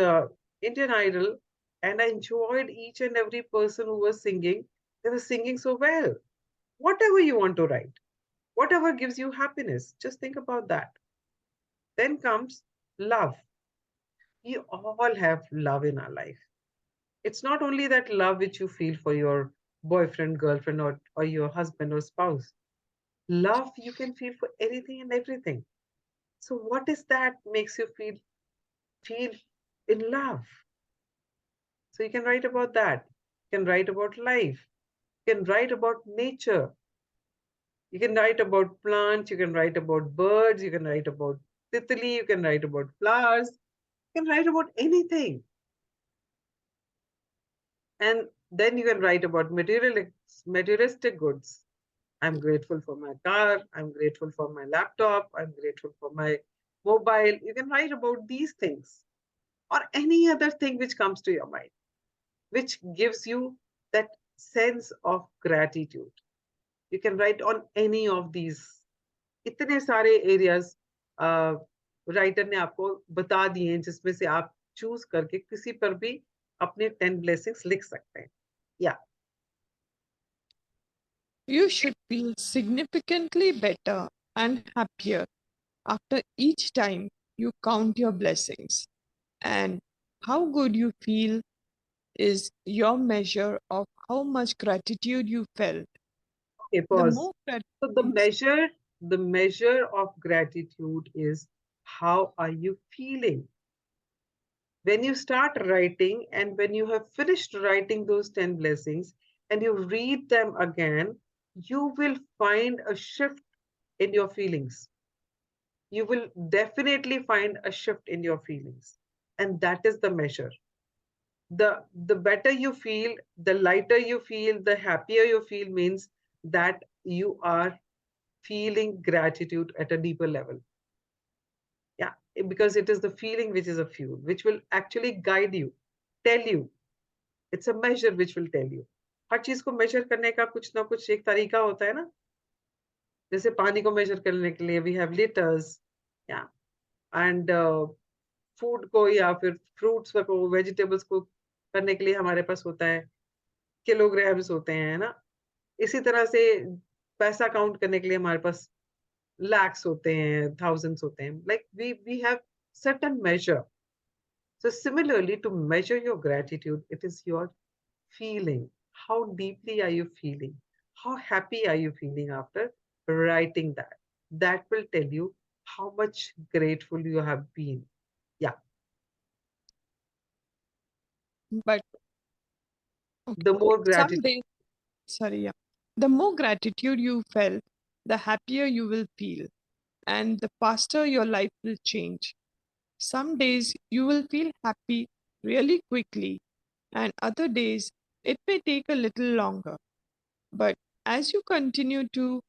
Indian Idol and I enjoyed each and every person who was singing. They were singing so well. Whatever you want to write, whatever gives you happiness, just think about that. Then comes Love. We all have love in our life. It's not only that love which you feel for your boyfriend, girlfriend, or your husband or spouse. Love you can feel for anything and everything. So what is that makes you feel in love? So you can write about that. You can write about life. You can write about nature. You can write about plants. You can write about birds. You can write about titli. You can write about flowers. You can write about anything. And then you can write about materialistic goods. I'm grateful for my car. I'm grateful for my laptop. I'm grateful for my mobile. You can write about these things or any other thing which comes to your mind, which gives you that sense of gratitude. You can write on any of these. इतने सारे areas writer ने आपको बता दिए हैं जिसमें से आप चूज करके किसी पर भी अपने 10 ब्लेसिंग्स लिख सकते हैं या You should feel significantly better and happier after each time you count your blessings. And how good you feel is your measure of how much gratitude you felt. Okay The pause more so the gratitude, measure the measure of gratitude is how are you feeling when you start writing and when you have finished writing those 10 blessings and you read them again, you will find a shift in your feelings. You will definitely find a shift in your feelings. And that is the measure. The better you feel, the lighter you feel, the happier you feel means that you are feeling gratitude at a deeper level. Yeah, because it is the feeling which is a fuel, which will actually guide you, tell you. It's a measure which will tell you. हर चीज को major करने का कुछ ना कुछ एक तरीका होता है ना जैसे पानी को मेजर करने के लिए वी हैव लीटर्स या एंड फूड को या फिर फ्रूट्स को वेजिटेबल्स को करने के लिए हमारे पास होता है किलोग्राम्स होते हैं है ना इसी तरह से पैसा काउंट करने के लिए हमारे पास lakhs होते हैं thousands होते हैं like we have certain measure so similarly to measure your gratitude it is your feeling. How deeply are you feeling? How happy are you feeling after writing that? That will tell you how much grateful you have been. Yeah. but okay, The more some gratitude. days, sorry, yeah. The more gratitude you felt, the happier you will feel, and the faster your life will change. Some days you will feel happy really quickly, and other days it may take a little longer. But as you continue to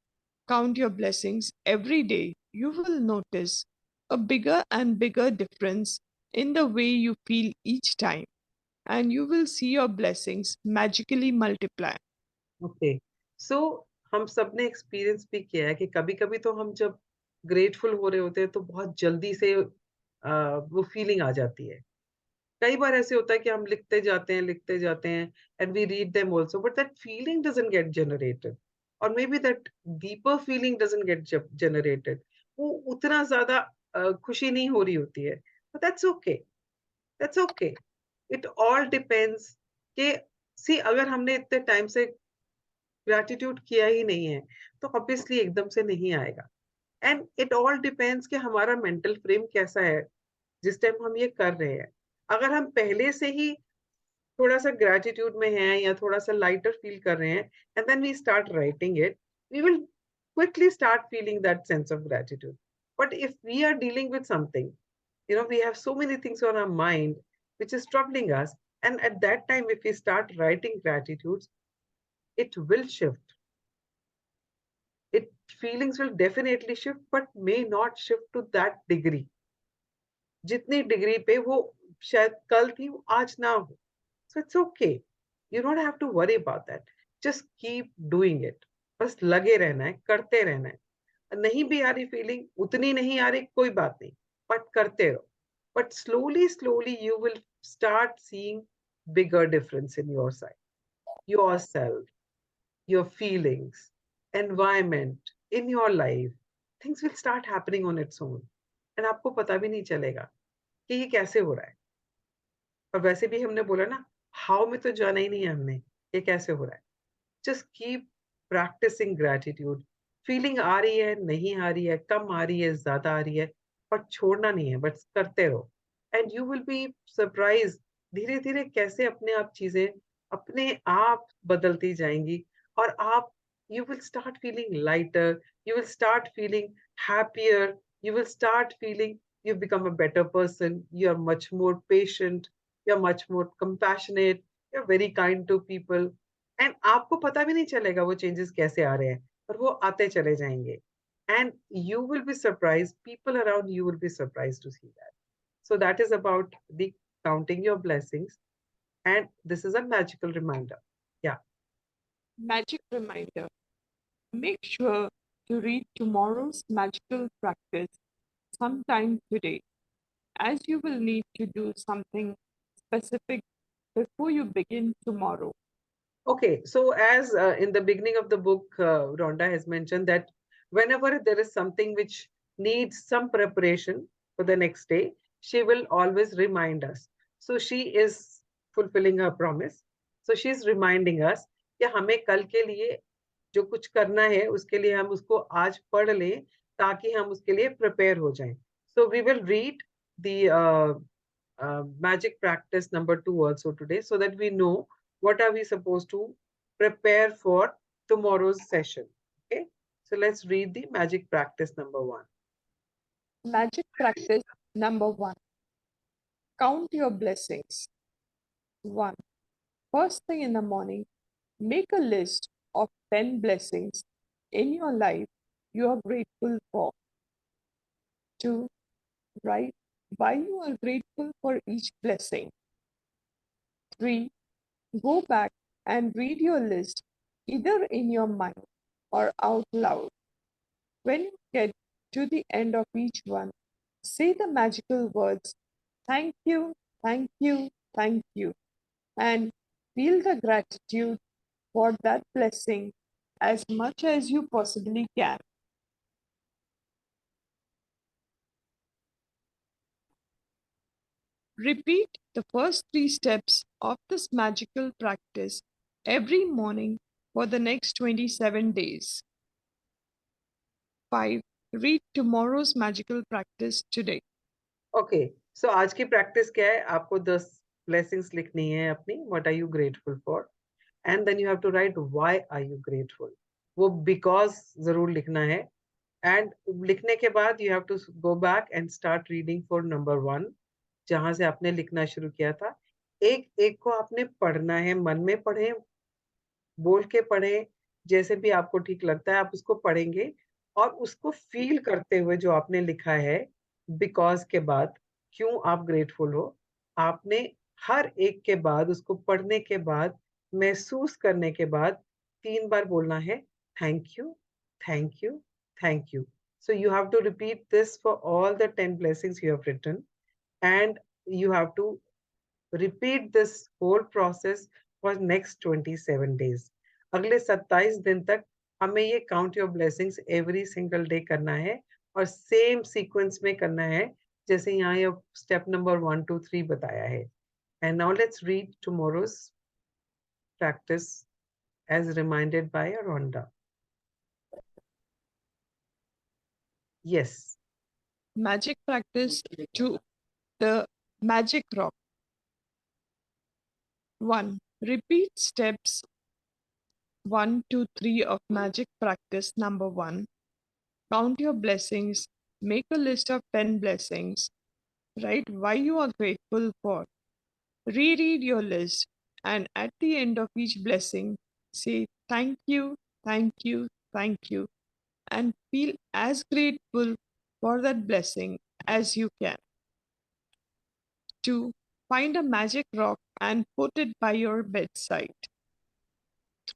count your blessings every day, you will notice a bigger and bigger difference in the way you feel each time, and you will see your blessings magically multiply. Okay. So हम सब ने experience भी किया है कि कभी-कभी तो हम जब ग्रेटफुल हो रहे होते हैं तो बहुत जल्दी से वो फीलिंग आ जाती है कई बार ऐसे होता है कि हम लिखते जाते हैं and we read them also but that feeling doesn't get generated और maybe that deeper feeling doesn't get generated वो उतना ज्यादा खुशी नहीं हो रही होती है but that's okay it all depends कि सी अगर हमने इतने टाइम से ग्रेटिट्यूड किया ही नहीं है तो ऑब्वियसली एकदम से नहीं आएगा एंड इट ऑल डिपेंड्स कि हमारा मेंटल फ्रेम कैसा है जिस टाइम हम ये कर रहे हैं अगर हम पहले से ही थोड़ा सा ग्रेटिट्यूड में हैं या थोड़ा सा लाइटर फील कर रहे हैं and then we start writing it we will quickly start feeling that sense of gratitude but if we are dealing with something we have so many things on our mind which is troubling us and at that time if we start writing gratitudes it will shift it feelings will definitely shift but may not shift to that degree जितनी degree पे वो शायद कल थी वो आज ना हो so it's okay you don't have to worry about that just keep doing it बस लगे रहना है करते रहना है नहीं भी आ रही फीलिंग उतनी नहीं आ रही कोई बात नहीं बट करते रहो but slowly you will start seeing bigger difference in your side yourself your feelings environment in your life things will start happening on its own and आपको पता भी नहीं चलेगा कि ये कैसे हो रहा है। और वैसे भी हमने बोला ना, हाउ में तो जाना ही नहीं है हमने, ये कैसे हो रहा है। Just keep practising gratitude. Feeling आ रही है, नहीं आ रही है, कम आ रही है, ज्यादा आ रही है, पर छोड़ना नहीं है, बट करते रहो। And you will be surprise, धीरे धीरे कैसे अपने आप चीजें अपने आप बदलती जाएंगी। और आप, you will start feeling lighter, you will start feeling happier, you will start feeling you've become a better person, you're much more patient, you're much more compassionate, you're very kind to people. And आपको पता भी नहीं चलेगा वो changes कैसे आ रहे हैं, पर वो आते चले जाएंगे। And you will be surprise, people around you will be surprise to see that. So that is about the counting your blessings, and this is a magical reminder. या Magic reminder. Make sure to read tomorrow's magical practice sometime today, as you will need to do something specific before you begin tomorrow. Okay, so as in the beginning of the book, Rhonda has mentioned that whenever there is something which needs some preparation for the next day, she will always remind us. So she is fulfilling her promise. So she is reminding us कि हमें कल के लिए जो कुछ करना है उसके लिए हम उसको आज पढ़ लें, ताकि हम उसके लिए प्रिपेयर हो जाएं. So we will read the magic practice number 2 also today, so that we know what are we supposed to prepare for tomorrow's session. Okay, so let's read the magic practice number 1. Magic practice number one. Count your blessings. 1. First thing in the morning, make a list of 10 blessings in your life you are grateful for. 2. Write why you are grateful for each blessing. 3. Go back and read your list either in your mind or out loud. When you get to the end of each one, say the magical words, thank you, thank you, thank you, and feel the gratitude for that blessing as much as you possibly can. Repeat the first 3 steps of this magical practice every morning for the next 27 days. 5. Read tomorrow's magical practice today. Okay, so आज की practice क्या है? आपको 10 blessings लिखनी है अपनी, what are you grateful for, and then you have to write why are you grateful. वो because जरूर लिखना है. एंड लिखने के बाद you have to go back and start reading for number 1, जहां से आपने लिखना शुरू किया था. एक एक को आपने पढ़ना है, मन में पढ़े, बोल के पढ़े, जैसे भी आपको ठीक लगता है आप उसको पढ़ेंगे. और उसको फील करते हुए जो आपने लिखा है बिकॉज के बाद, क्यों आप ग्रेटफुल हो, आपने हर एक के बाद, उसको पढ़ने के बाद, महसूस करने के बाद 3 बार बोलना है thank you, thank you, thank you. So you have to repeat this for all the 10 blessings you have written, and you have to repeat this whole process for next 27 days. अगले 27 दिन तक हमें ये count your blessings every single day करना है, और same sequence में करना है जैसे यहाँ ये स्टेप नंबर 1 2 3 बताया है. And now let's read tomorrow's practice as reminded by Rhonda. Yes. Magic practice 2. The magic rock. 1. Repeat steps 1 to 3 of magic practice number 1. Count your blessings. Make a list of 10 blessings. Write why you are grateful for. Reread your list, and at the end of each blessing, say thank you, thank you, thank you, and feel as grateful for that blessing as you can. 2. Find a magic rock and put it by your bedside.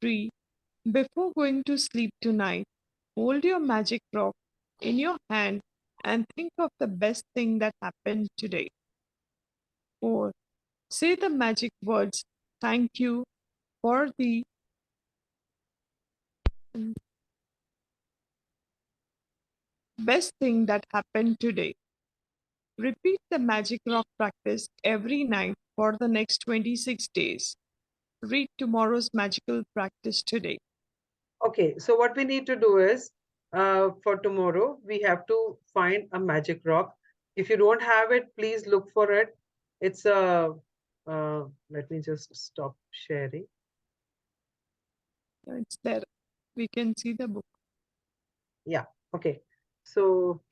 3. Before going to sleep tonight, hold your magic rock in your hand and think of the best thing that happened today. 4. Say the magic words thank you for the best thing that happened today. Repeat the magic rock practice every night for the next 26 days. Read tomorrow's magical practice today. Okay, so what we need to do is for tomorrow, we have to find a magic rock. If you don't have it, please look for it. It's a, let me just stop sharing. It's there. We can see the book. Yeah, okay. So,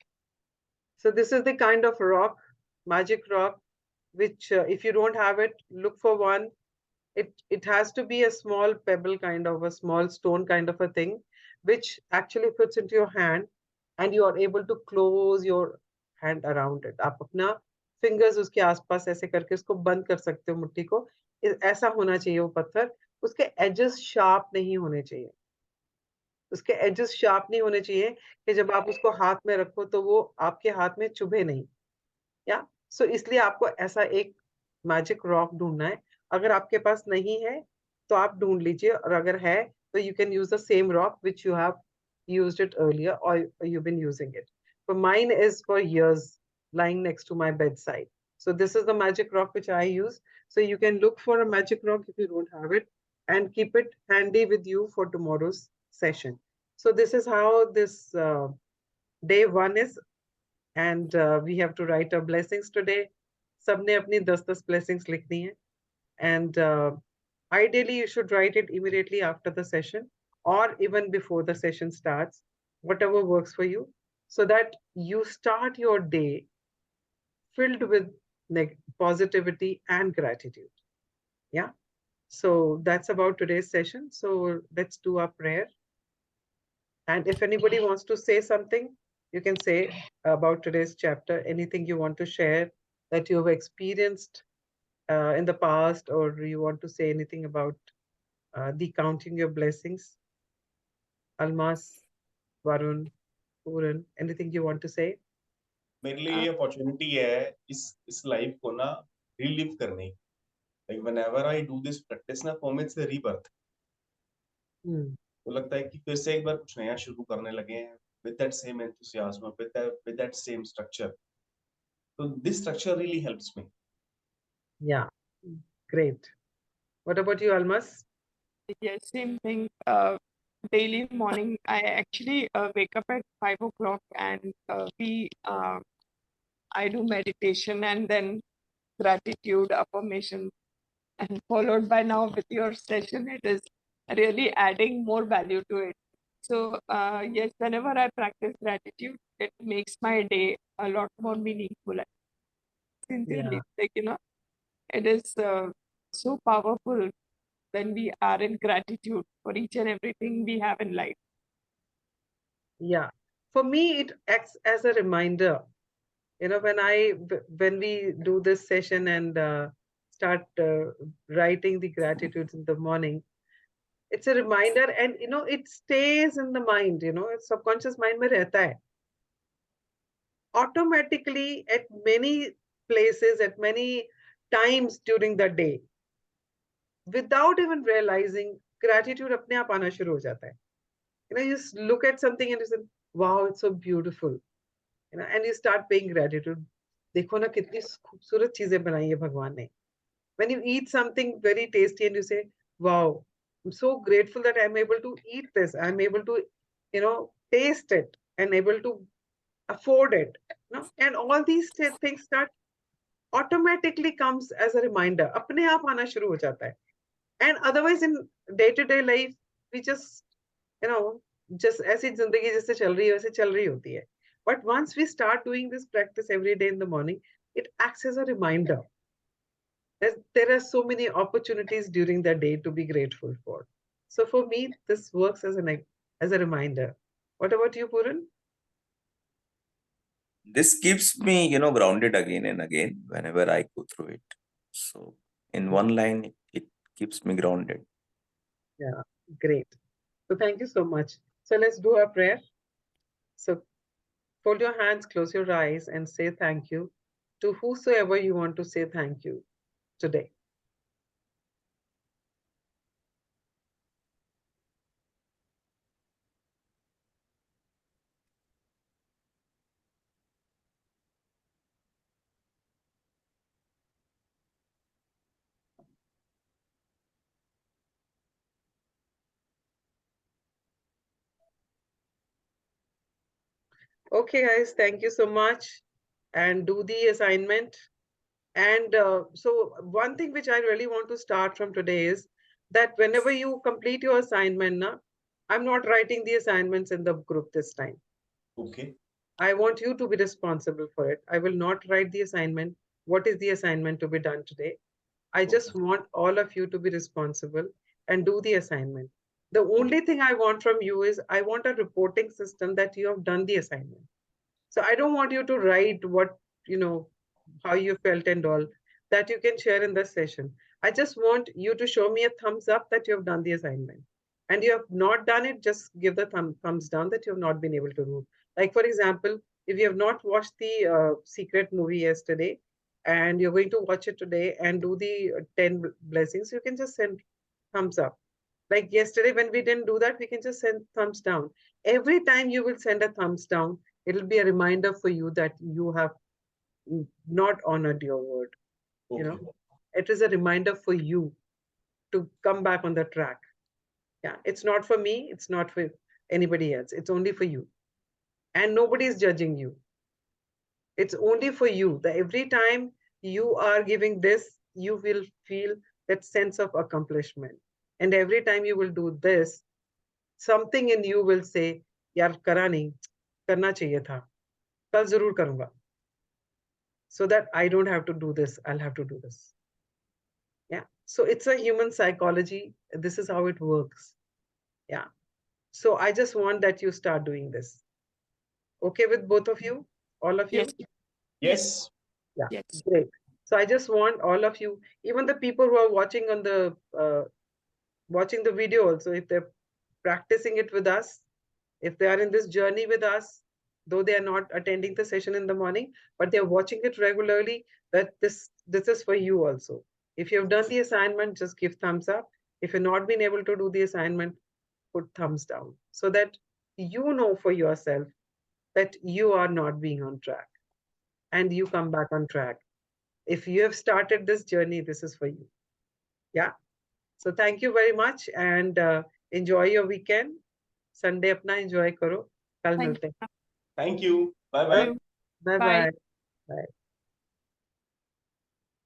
so this is the kind of rock, magic rock, which if you don't have it, look for one. It has to be a small pebble kind of a small stone kind of a thing, which actually fits into your hand, and you are able to close your hand around it. आप अपना fingers उसके आसपास ऐसे करके उसको बंद कर सकते हो मुट्ठी को. ऐसा होना चाहिए वो पत्थर. उसके edges sharp नहीं होने चाहिए. उसके edges sharp नहीं होने चाहिए कि जब आप उसको हाथ में रखो तो वो आपके हाथ में चुभे नहीं. या सो इसलिए आपको ऐसा एक मैजिक रॉक ढूंढना है. अगर आपके पास नहीं है तो आप ढूंढ लीजिए, और अगर है तो you can use the same rock which you have used it earlier or you've been using it. So mine is for years lying next to my bedside. So this is the magic rock which I use. So you can look for a magic rock if you don't have it and keep it handy with you for tomorrow's session. So this is how this day one is. And we have to write our blessings today. सबने अपनी 10-10 blessings लिखनी है. And ideally, you should write it immediately after the session or even before the session starts, whatever works for you, so that you start your day filled with positivity and gratitude. Yeah. So that's about today's session. So let's do our prayer. And if anybody wants to say something, you can say about today's chapter, anything you want to share that you have experienced in the past, or you want to say anything about the counting your blessings. Almas, Varun, Puran, anything you want to say? मेरे लिए ये opportunity है इस life को ना relive करने. Like whenever I do this practice ना, for me it's a rebirth. तो लगता है कि फिर से एक बार कुछ नया शुरू करने लगे हैं with that same enthusiasm, with that same structure. तो this structure really helps me. Yeah, great. What about you, Almas? Yes, same thing. Daily morning, I actually wake up at 5 o'clock and I do meditation and then gratitude affirmation, and followed by now with your session, it is really adding more value to it. So yes, whenever I practice gratitude, it makes my day a lot more meaningful. Sincerely, like it is so powerful when we are in gratitude for each and everything we have in life. Yeah. For me, it acts as a reminder. When we do this session and start writing the gratitudes in the morning, it's a reminder, and it stays in the mind. It's subconscious mind mein rehta hai. Automatically at many places, at many times during the day, without even realizing, gratitude apne aap aana shuru ho jata hai. You just look at something and you say, wow, it's so beautiful. And you start paying gratitude. देखो ना कितनी खूबसूरत चीजें बनाई है भगवान ने. When you eat something very tasty and you say, wow, I'm so grateful that I'm able to eat this. I'm able to, taste it and able to afford it. And all these things start automatically comes as a reminder. अपने आप आना शुरू हो जाता है. And otherwise in day-to-day life, we just, you know, just ऐसी जिंदगी जैसे चल रही है वैसे चल रही होती है. But once we start doing this practice every day in the morning, it acts as a reminder. There are so many opportunities during the day to be grateful for. So for me, this works as a reminder. What about you, Puran? This keeps me, grounded again and again whenever I go through it. So in one line, it keeps me grounded. Yeah, great. So thank you so much. So let's do our prayer. So fold your hands, close your eyes, and say thank you to whosoever you want to say thank you today. Okay, guys, thank you so much. And do the assignment. And so one thing which I really want to start from today is that whenever you complete your assignment, I'm not writing the assignments in the group this time. Okay. I want you to be responsible for it. I will not write the assignment. What is the assignment to be done today? I just want all of you to be responsible and do the assignment. The only thing I want from you is I want a reporting system that you have done the assignment. So I don't want you to write what, how you felt and all that you can share in the session. I just want you to show me a thumbs up that you have done the assignment. And you have not done it, just give the thumbs down that you have not been able to do. Like, for example, if you have not watched the Secret movie yesterday and you're going to watch it today and do the 10 blessings, you can just send thumbs up. Like yesterday, when we didn't do that, we can just send thumbs down. Every time you will send a thumbs down, it'll be a reminder for you that you have not honored your word. Okay. It is a reminder for you to come back on the track. Yeah, it's not for me, it's not for anybody else, it's only for you. And nobody is judging you. It's only for you. That every time you are giving this, you will feel that sense of accomplishment. And every time you will do this, something in you will say, yaar kara nahi, karna chahiye tha, kal zarur karunga. So that I don't have to do this, I'll have to do this. Yeah. So it's a human psychology. This is how it works. Yeah. So I just want that you start doing this. Okay with both of you? All of you? Yes. Yeah. Yes. Great. So I just want all of you, even the people who are watching on the watching the video also, if they're practicing it with us, if they are in this journey with us, though they are not attending the session in the morning, but they're watching it regularly, that this is for you also. If you've done the assignment, just give thumbs up. If you've not been able to do the assignment, put thumbs down, so that you know for yourself that you are not being on track and you come back on track. If you have started this journey, this is for you. Yeah. So thank you very much and enjoy your weekend. Sunday अपना enjoy करो. कल Thank मिलते हैं. Thank you. Bye bye. you. Bye Bye. bye. Bye.